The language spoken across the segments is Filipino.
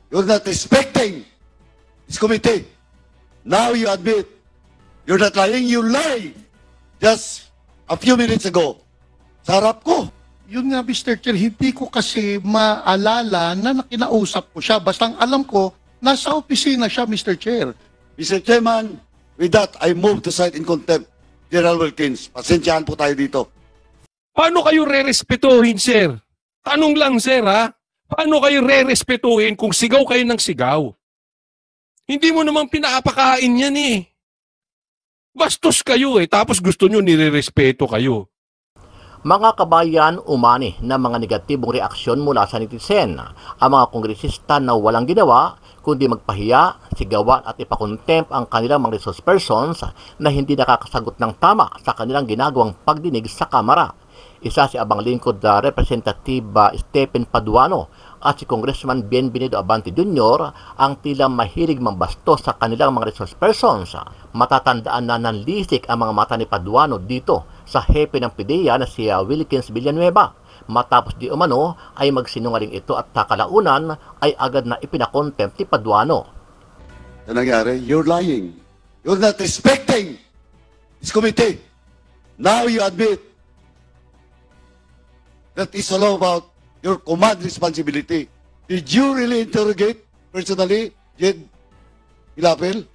You're not respecting this committee. Now you admit you're not lying. You lied just a few minutes ago. Sa harap ko. Yun nga, Mr. Chair, hindi ko kasi maalala na nakinausap ko siya. Basta ang alam ko, nasa opisina siya, Mr. Chair. Mr. Chairman, with that, I move to cite in contempt General Wilkins. Pasensyahan po tayo dito. Paano kayo re-respetuhin, sir? Tanong lang, sir, ha? Paano kayo re-respetuhin kung sigaw kayo ng sigaw? Hindi mo naman pinapakain yan, eh. Bastos kayo, eh. Tapos gusto nyo nire-respeto kayo. Mga kabayan, umani na mga negatibong reaksyon mula sa netizen. Ang mga kongresista na walang ginawa, kundi magpahiya, sigawan at ipakontempt ang kanilang mga resource persons na hindi nakakasagot ng tama sa kanilang ginagawang pagdinig sa Kamara. Isa si abang lingkod na Representative Stephen Paduano at si Congressman Bienvenido Abante Jr. ang tila mahilig mambastos sa kanilang mga resource persons. Matatandaan na nanlisik ang mga mata ni Paduano dito sa hepe ng PIDEA na si Wilkins Villanueva. Matapos di umano ay magsinungaling ito at takalaunan ay agad na ipinakontempt ni Paduano. Yan nangyari, you're lying. You're not respecting this committee. Now you admit that is all about your command responsibility. Did you really interrogate personally, Jed Ilapel?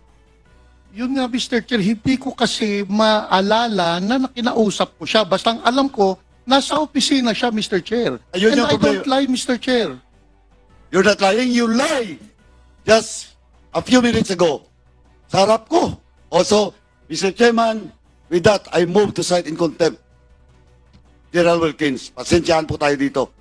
Yun nga, Mr. Chair, hindi ko kasi maalala na nakinausap ko siya. Basta ang alam ko, nasa opisina siya, Mr. Chair. Ayun And yung I problema. don't lie, Mr. Chair. You're not lying, you lied just a few minutes ago. Sa harap ko. Also, Mr. Chairman, with that, I move to cite in contempt General Wilkins. Pasensyahan po tayo dito.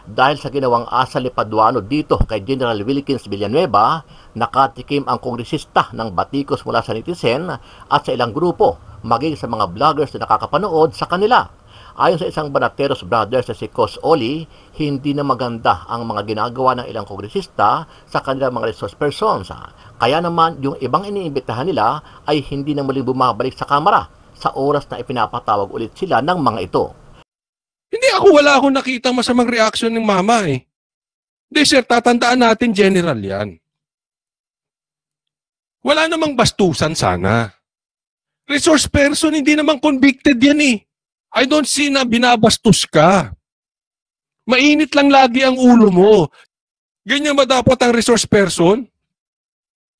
Dahil sa ginawang asal ni Paduano dito kay General Wilkins Villanueva, nakatikim ang kongresista ng batikos mula sa netizen at sa ilang grupo, maging sa mga vloggers na nakakapanood sa kanila. Ayon sa isang Banateros brothers na si Cos Oli, hindi na maganda ang mga ginagawa ng ilang kongresista sa kanilang mga resource persons. Kaya naman yung ibang iniimbitahan nila ay hindi na muling bumabalik sa Kamara sa oras na ipinapatawag ulit sila ng mga ito. Hindi wala akong nakita masamang reaksyon ng mama, eh. Hindi, sir, tatandaan natin general yan. Wala namang bastusan sana. Resource person, hindi namang convicted yan, eh. I don't see na binabastos ka. Mainit lang lagi ang ulo mo. Ganyan ba dapat ang resource person?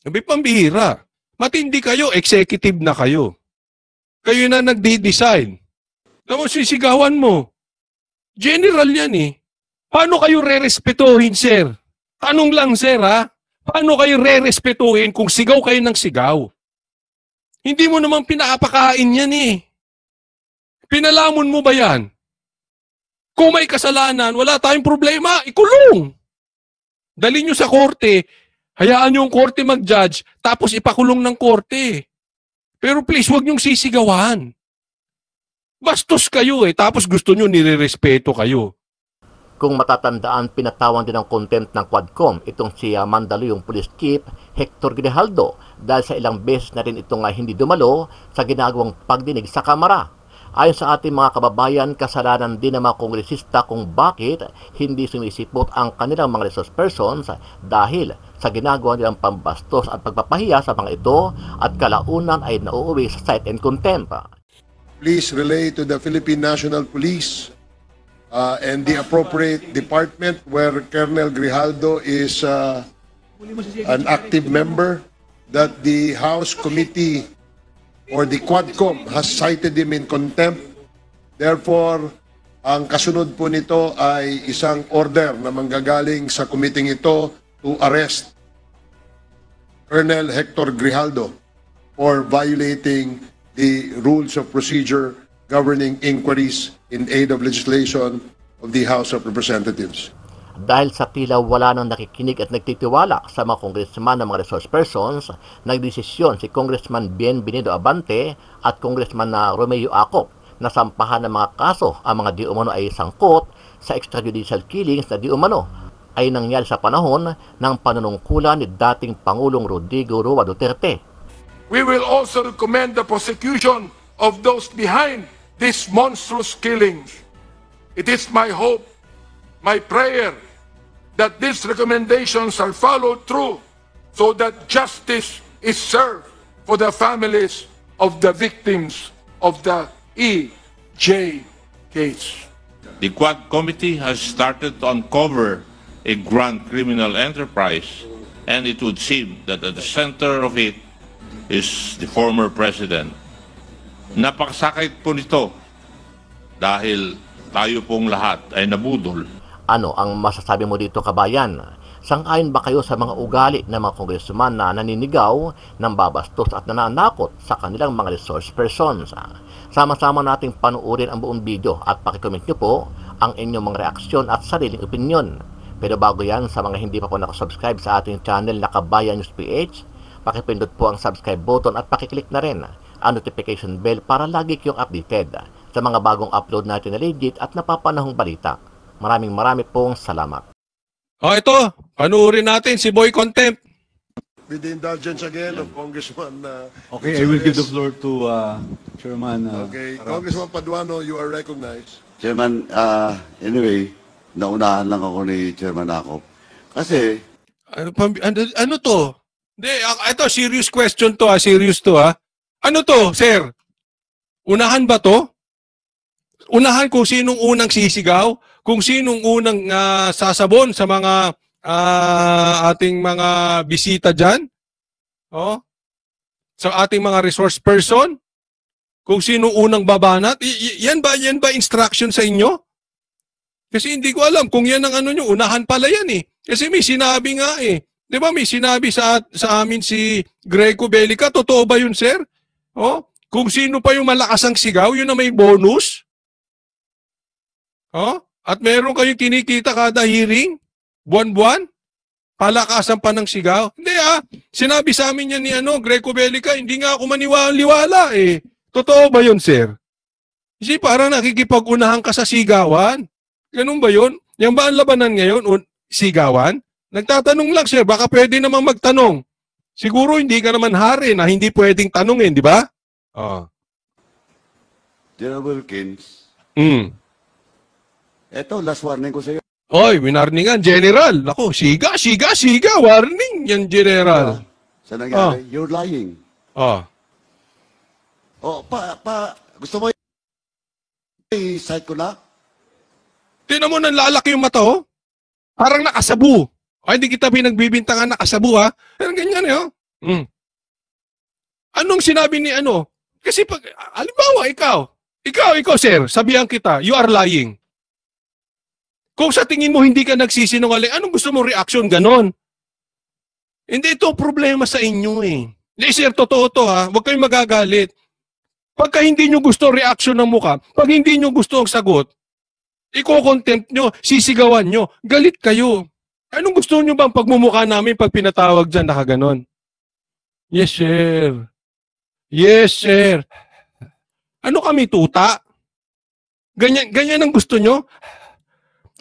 Sabi, pambihira. Matindi kayo, executive na kayo. Kayo na nagdi-design. Tapos sisigawan mo. General yan, eh. Paano kayo re-respetuhin, sir? Tanong lang, sir, ha? Paano kayo re-respetuhin kung sigaw kayo ng sigaw? Hindi mo naman pinapakain yan, eh. Pinalamon mo ba yan? Kung may kasalanan, wala tayong problema, ikulong. Dali nyo sa korte, hayaan nyo yung korte mag-judge, tapos ipakulong ng korte. Pero please, huwag nyong sisigawan. Bastos kayo, eh, tapos gusto nyo nire-respeto kayo. Kung matatandaan, pinatawan din ng contempt ng Quadcom itong si Mandaluyong Police Chief Hector Grijaldo dahil sa ilang beses na rin itong hindi dumalo sa ginagawang pagdinig sa Kamara. Ayon sa ating mga kababayan, kasalanan din ng mga kongresista kung bakit hindi sumisipot ang kanilang mga resource persons dahil sa ginagawa nilang pambastos at pagpapahiya sa mga ito at kalaunan ay nauuwi sa cite and contempt. Please relay to the Philippine National Police and the appropriate department where Colonel Grijaldo is an active member that the House Committee or the Quadcom has cited him in contempt. Therefore, ang kasunod po nito ay isang order na manggagaling sa committee ito to arrest Colonel Hector Grijaldo for violating the rules of procedure governing inquiries in aid of legislation of the House of Representatives. Dahil sa tila wala nang nakikinig at nagtitiwala sa mga congressman ng mga resource persons, nagdesisyon si Congressman Bienvenido Abante at Congressman Romeo Acop na sampahan ng mga kaso ang mga di umano ay sangkot sa extrajudicial killings na di umano ay nangyari sa panahon ng panunungkulan ni dating Pangulong Rodrigo Roa Duterte. We will also recommend the prosecution of those behind these monstrous killings. It is my hope, my prayer, that these recommendations are followed through so that justice is served for the families of the victims of the EJ case. The Quad Committee has started to uncover a grand criminal enterprise, and it would seem that at the center of it is the former president. Napakasakit po nito dahil tayo pong lahat ay nabudol. Ano ang masasabi mo dito, kabayan? Sang-ayon ba kayo sa mga ugali ng mga congressman na naninigaw, nambabastos at nananakot sa kanilang mga resource persons? Sama-sama nating panuorin ang buong video at pakicomment nyo po ang inyong mga reaksyon at sariling opinion. Pero bago yan, sa mga hindi pa po nakasubscribe sa ating channel na Kabayan News PH, pakipindot po ang subscribe button at pakiclick na rin ang notification bell para lagi kayong updated sa mga bagong upload natin na legit at napapanahong balita. Maraming pong salamat. Ito, panuorin natin si Boy Contempt. With the indulgence again of Congressman Okay, I will give the floor to Chairman. Okay, Congressman Paduano, you are recognized. Chairman, anyway, naunahan lang ako ni Chairman Akop. Kasi, Ano to? Hindi, ito, serious question to, serious to, Ano to, sir? Unahan ba to? Unahan kung sinong unang sisigaw, kung sinong unang sasabon sa mga ating mga bisita dyan, sa ating mga resource person, kung sinong unang babanat, yan ba instruction sa inyo? Kasi hindi ko alam kung yan ang ano nyo, unahan pala yan eh. Kasi may sinabi nga eh. Di ba may sinabi sa amin si Greco Belica, totoo ba yun, sir? Kung sino pa yung malakas ang sigaw, yun na may bonus. At meron kayong kinikita kada hearing, buwan-buwan, palakasan pa ng sigaw. Hindi sinabi sa amin yan ni Greco Belica, hindi nga ako maniwala eh. Totoo ba yun, sir? Kasi parang nakikipag-unahan ka sa sigawan. Ganun ba yun? Yan ba ang labanan ngayon? Sigawan? Nagtatanong lang, sir, baka pwede namang magtanong. Siguro hindi ka naman hari na hindi pwedeng tanungin, di ba? General Wilkins, eto, last warning ko sa iyo. Oy, winarningan, General. Ako, siga, warning yan, General. Sa nangyari, you're lying. Gusto mo i-cite ko na? Tinan mo, nanlalaki yung mata, Parang nakasabu. Hindi kita pinagbibintangan nakasabu, Parang ganyan, Anong sinabi ni Kasi pag, halimbawa, ikaw, sir, sabihan kita, you are lying. Kung sa tingin mo hindi ka nagsisinungaling, anong gusto mong reaction? Ganon. Hindi ito problema sa inyo eh. Hindi, sir, totoo to Huwag kayong magagalit. Pagka hindi nyo gusto reaction ng mukha, pag hindi nyo gusto ang sagot, iko-contempt nyo, sisigawan nyo, galit kayo. Anong gusto nyo bang pagmumukha namin pag pinatawag dyan nakaganon? Yes, sir. Yes, sir. Ano kami, tuta? Ganyan ang gusto nyo?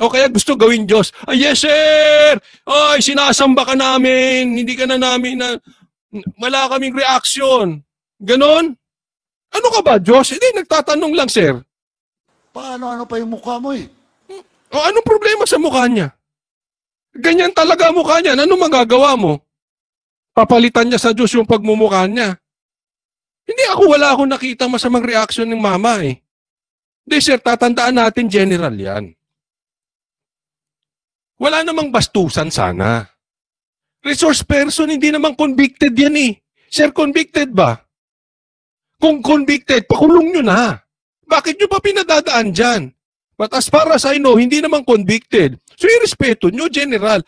O kaya gusto gawin Diyos. Yes, sir! Ay, sinasamba ka namin. Hindi ka na namin wala kaming reaction. Ganon? Ano ka ba, Diyos? Hindi, nagtatanong lang, sir. Paano pa yung mukha mo eh? Anong problema sa mukha niya? Ganyan talaga mukha niya. Ano magagawa mo? Papalitan niya sa Diyos yung pagmumukha niya. Hindi wala akong nakita masamang reaction ng mama eh. Hindi, sir, tatandaan natin general yan. Wala namang bastusan sana. Resource person, hindi namang convicted yan eh. Sir, convicted ba? Kung convicted, pakulong nyo na. Bakit nyo pa pinadadaan dyan? But as far as I know, hindi namang convicted. So, irespeto nyo, General.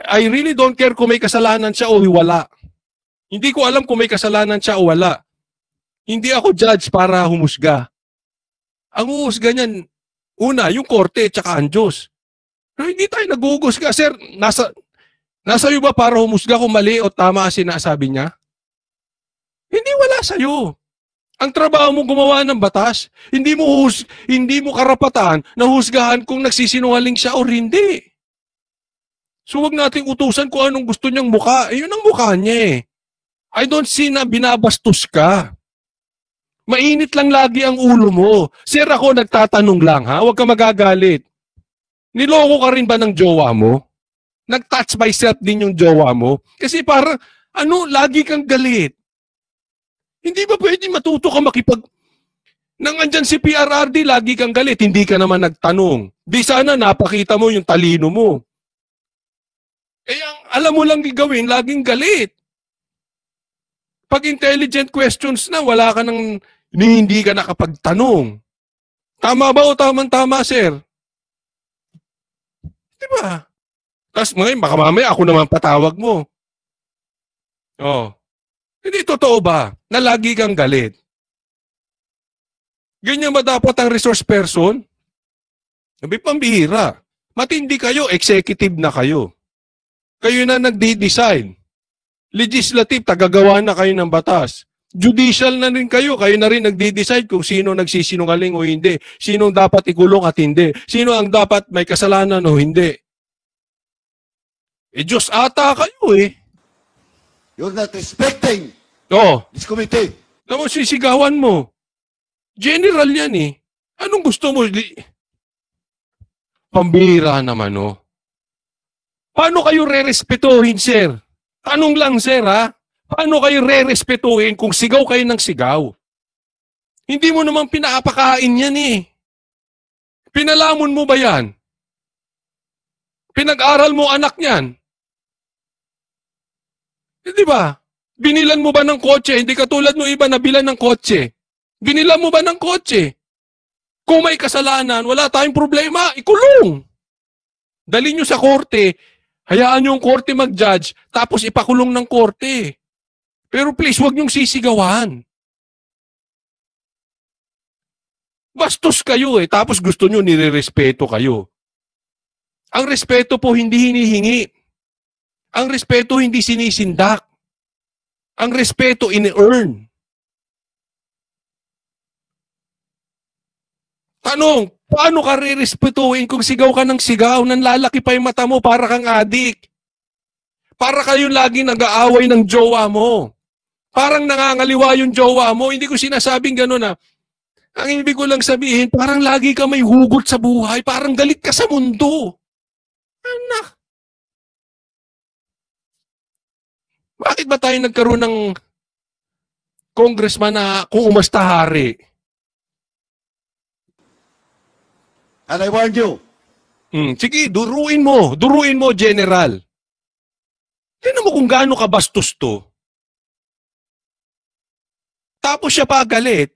I really don't care kung may kasalanan siya o wala. Hindi ko alam kung may kasalanan siya o wala. Hindi ako judge para humusga. Ang humusga niyan, una, yung korte at saka ang Diyos. Pero hindi tayo naguhusga. Sir, nasa iyo ba para humusga kung mali o tama ang sinasabi niya? Hindi, wala sa'yo. Ang trabaho mo gumawa ng batas, hindi mo karapatan na husgahan kung nagsisinungaling siya o hindi. So wag nating utusan kung anong gusto niyang mukha. Yun ang mukha niya eh. I don't see na binabastos ka. Mainit lang lagi ang ulo mo. Sir, ako nagtatanong lang ha, huwag ka magagalit. Niloko ka rin ba ng jowa mo? Nag-touch myself din yung jowa mo. Kasi parang, lagi kang galit. Hindi ba pwede matuto ka nang andyan si PRRD, lagi kang galit, hindi ka naman nagtanong. Di sana napakita mo yung talino mo. Alam mo lang gagawin, laging galit. Pag intelligent questions na, wala ka nang, hindi ka nakapagtanong. Tama ba o tamang-tama, sir? Di ba? Tapos baka mamaya ako naman patawag mo. Oh. Hindi totoo ba na lagi kang galit? Ganyan ba dapat ang resource person? Sabi, pambihira. Matindi kayo, executive na kayo. Kayo na nagdi-design. Legislative, tagagawa na kayo ng batas. Judicial na rin kayo na rin nagdi-decide kung sino nagsisinungaling o hindi. Sino dapat ikulong at hindi. Sino ang dapat may kasalanan o hindi. Diyos ata kayo eh. You're not respecting this committee. Tapos sisigawan mo. General yan eh. Anong gusto mo? Pambira naman oh. Paano kayo re-respetuhin, sir? Tanong lang, sir, ha? Paano kayo re-respetuhin kung sigaw kayo ng sigaw? Hindi mo naman pinapakain yan eh. Pinalamon mo ba yan? Pinag-aral mo anak niyan? Di ba? Binilan mo ba ng kotse? Hindi katulad ng iba na bilan ng kotse. Binilan mo ba ng kotse? Kung may kasalanan, wala tayong problema, ikulong. Dali nyo sa korte, hayaan nyo yung korte mag-judge, tapos ipakulong ng korte. Pero please, huwag nyong sisigawan. Bastos kayo eh, tapos gusto nyo nire-respeto kayo. Ang respeto po hindi hinihingi. Ang respeto hindi sinisindak. Ang respeto ini-earn. Tanong, paano ka re-respetuhin kung sigaw ka ng sigaw, nanlalaki pa yung mata mo para kang adik? Para kayo lagi nag-aaway ng jowa mo. Parang nangangaliwa yung jowa mo. Hindi ko sinasabing gano'n na. Ang ibig ko lang sabihin, parang lagi ka may hugot sa buhay. Parang galit ka sa mundo. Anak. Bakit ba tayo nagkaroon ng congressman na kung umasta hari? And I warned you. Sige, duruin mo. Duruin mo, General. Tingnan mo kung gaano kabastos to. Tapos siya pa galit.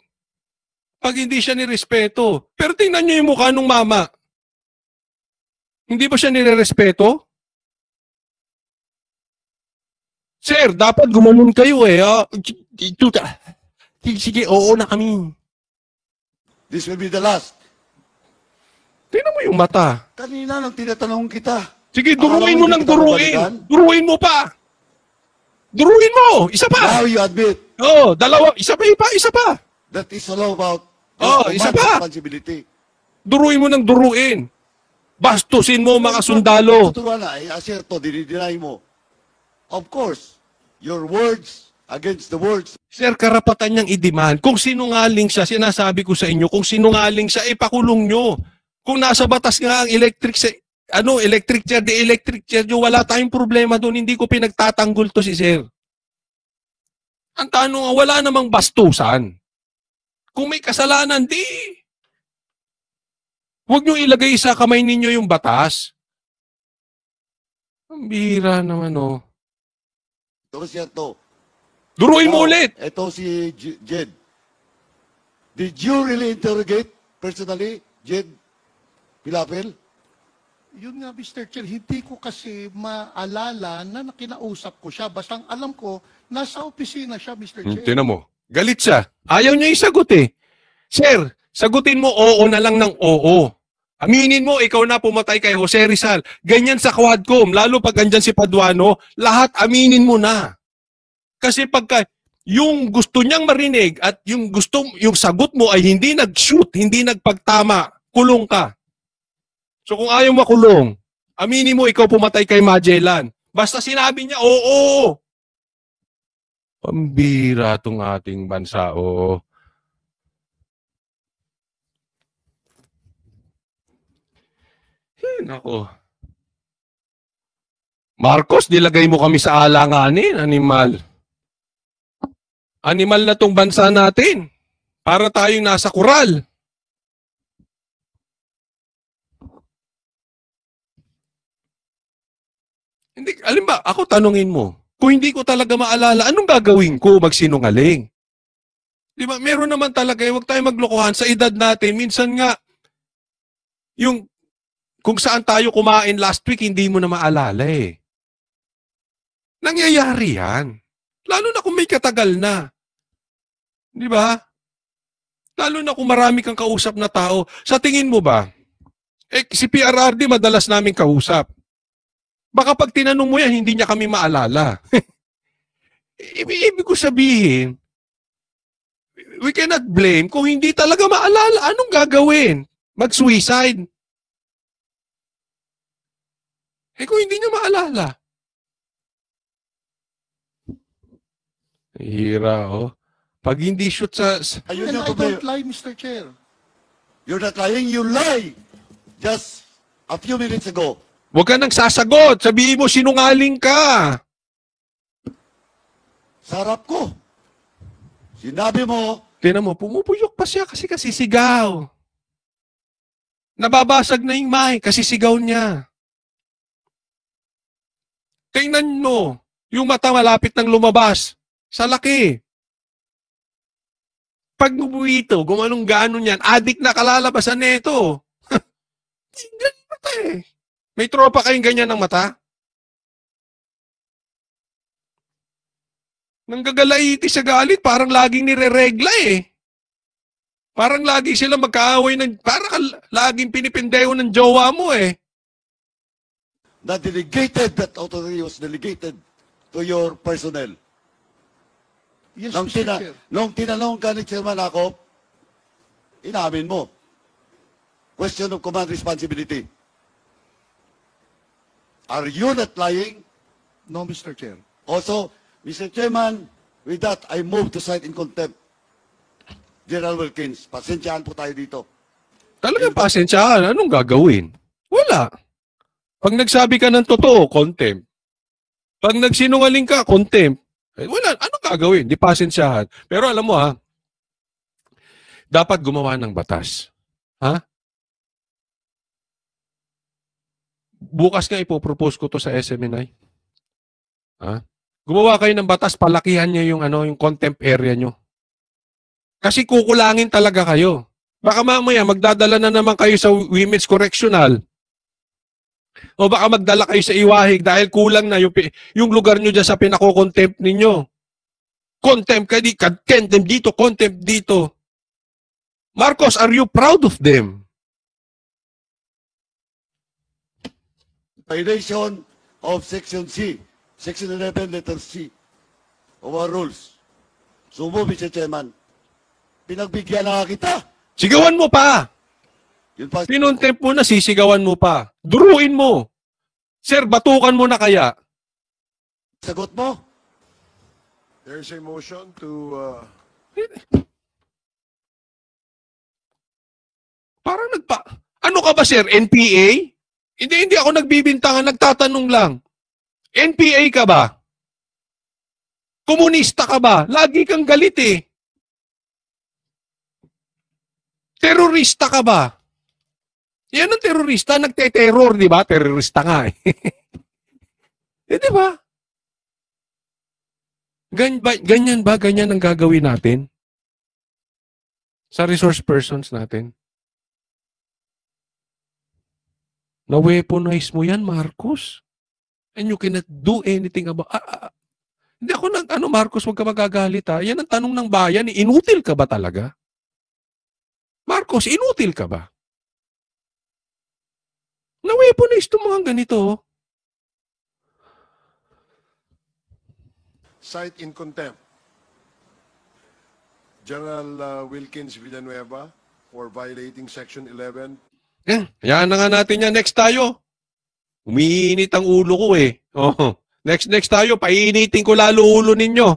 Pag hindi siya nirespeto. Pero tingnan niyo yung mukha ng mama. Hindi ba siya nirerespeto? Sir, dapat gumanon kayo eh. Sige, oo na kami. This will be the last. Tingnan mo yung mata. Kanina nang tinatanong kita. Sige, duruin mo ng Akala mo hindi kita duruin. Duruin mo pa. Duruin mo. Isa pa. Now you admit Dalawa. Isa pa. that is all about Isa man's pa. responsibility. Duruin mo ng duruin. Bastusin mo mga sundalo. Tuturuan na, aserto, dinideny mo. Of course, your words against the words. Sir, karapatan niyang i-demand. Kung sinungaling siya, sinasabi ko sa inyo, kung sinungaling siya, ipakulong nyo. Kung nasa batas nga ang electric chair nyo, wala tayong problema doon. Hindi ko pinagtatanggol to si sir. Ang tanong, wala namang bastusan. Kung may kasalanan, di. Huwag nyo ilagay sa kamay ninyo yung batas. Ang bihira naman, oh. Ito siya to. Duruin mo ulit. Ito si Jed. Did you really interrogate personally, Jed Pilapil? Yun nga, Mr. Chair, hindi ko kasi maalala na kinausap ko siya. Basta ang alam ko, nasa opisina siya, Mr. Chair. Tinan mo. Galit siya. Ayaw niya isagot eh. Sir, sagutin mo oo na lang ng oo. Aminin mo, ikaw na pumatay kay Jose Rizal. Ganyan sa Quadcom, lalo pag andyan si Paduano, lahat aminin mo na. Kasi pagka yung gusto niyang marinig at yung sagot mo ay hindi nag-shoot, hindi nagpagtama, kulong ka. So kung ayaw makulong, aminin mo ikaw pumatay kay Magellan. Basta sinabi niya, oo. Pambira tong ating bansa, oo. Nako. Marcos, nilagay mo kami sa alanganin, animal. Animal na tong bansa natin. Para tayong nasa kural. Hindi, alin ba, ako tanungin mo, kung hindi ko talaga maalala, anong gagawin ko magsinungaling? Di ba, meron naman talaga, huwag tayo maglokohan sa edad natin. Minsan nga, yung kung saan tayo kumain last week, hindi mo na maalala eh. Nangyayari yan. Lalo na kung may katagal na. Di ba? Lalo na kung marami kang kausap na tao. Sa tingin mo ba, si PRRD madalas namin kausap. Baka pag tinanong mo yan, hindi niya kami maalala. Ibig ko sabihin, we cannot blame kung hindi talaga maalala. Anong gagawin? Mag-suicide. Kung hindi niya maalala. Hira, oh. Pag hindi shoot sa... Ayun And yung I problema. don't lie, Mr. Chair. You're not lying, you lie. Just a few minutes ago. Huwag ka nang sasagot. Sabihin mo, sinungaling ka. Sa harap ko. Sinabi mo, Tingnan mo, pumupuyok pa siya kasi sigaw. Nababasag na yung mic kasi sigaw niya. Tingnan mo, yung mata malapit ng lumabas. Sa laki. Pag bubuito, gumanong gano'n yan, adik na kalalabasan nito. Ganyan mata eh. May tropa kayong ganyan ng mata? Nanggagalaiti sa galit, parang laging nireregla eh. Parang lagi sila magkaaway ng, parang laging pinipindeho ng jowa mo eh. that authority was delegated to your personnel. Yes, Nung, Mr. Chair. nung tinanong ka ni Chairman Akop, inamin mo. Question of command responsibility. Are you not lying? No, Mr. Chair. Also, Mr. Chairman, with that, I move to cite in contempt General Wilkins. Pasensyaan po tayo dito. Talagang pasensyahan, anong gagawin? Wala. Pag nagsabi ka ng totoo, contempt. Pag nagsinungaling ka, contempt. Wala, anong gagawin? Di pasensyahan. Pero alam mo ha, dapat gumawa ng batas. Ha? Bukas nga ipopropose ko to sa SMNI. Ha? Gumawa kayo ng batas, palakihan niyo yung contempt area nyo. Kasi kukulangin talaga kayo. Baka mamaya magdadala na naman kayo sa Women's Correctional. O baka magdala kayo sa Iwahig dahil kulang na yung lugar nyo dyan sa pinako-contempt ninyo. Contempt dito, contempt dito. Marcos, are you proud of them? Violation of Section C, Section 11, letter C of our rules. Sumo, Mr. Chairman. Pinagbigyan na kita. Sigawan mo pa. Yun pa. Pinontempt mo na, sisigawan mo pa. Duruin mo. Sir, batukan mo na kaya. Sagot mo. There is a motion to Parang Ano ka ba, sir? NPA? Hindi ako nagbibintangan, nagtatanong lang. NPA ka ba? Komunista ka ba? Lagi kang galit eh. Terorista ka ba? Yan ang terorista, nagte-terror, di ba? Terorista nga eh. Di ba? Ganyan ba? Ganyan ang gagawin natin? Sa resource persons natin? Na-weaponize mo yan, Marcos. And you cannot do anything about... Hindi ako Marcos, huwag ka magagalit ha. Yan ang tanong ng bayan. Inutil ka ba talaga? Marcos, inutil ka ba? Na-weaponize itong mga ganito. cite in contempt General Wilkins Villanueva for violating Section 11. Yan na nga natin yan. Next tayo. Umiinit ang ulo ko eh. Oh. Next tayo. Painitin ko lalo ulo ninyo.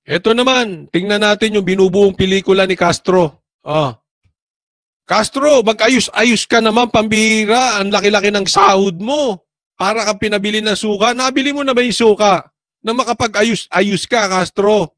Ito naman. Tingnan natin yung binubuong pelikula ni Castro. Oh. Castro, mag-ayos-ayos ka naman, pambihira. Ang laki-laki ng sahod mo. para kang pinabili ng suka. Nabili mo na ba yung suka? Na makapag-ayos ka, Castro.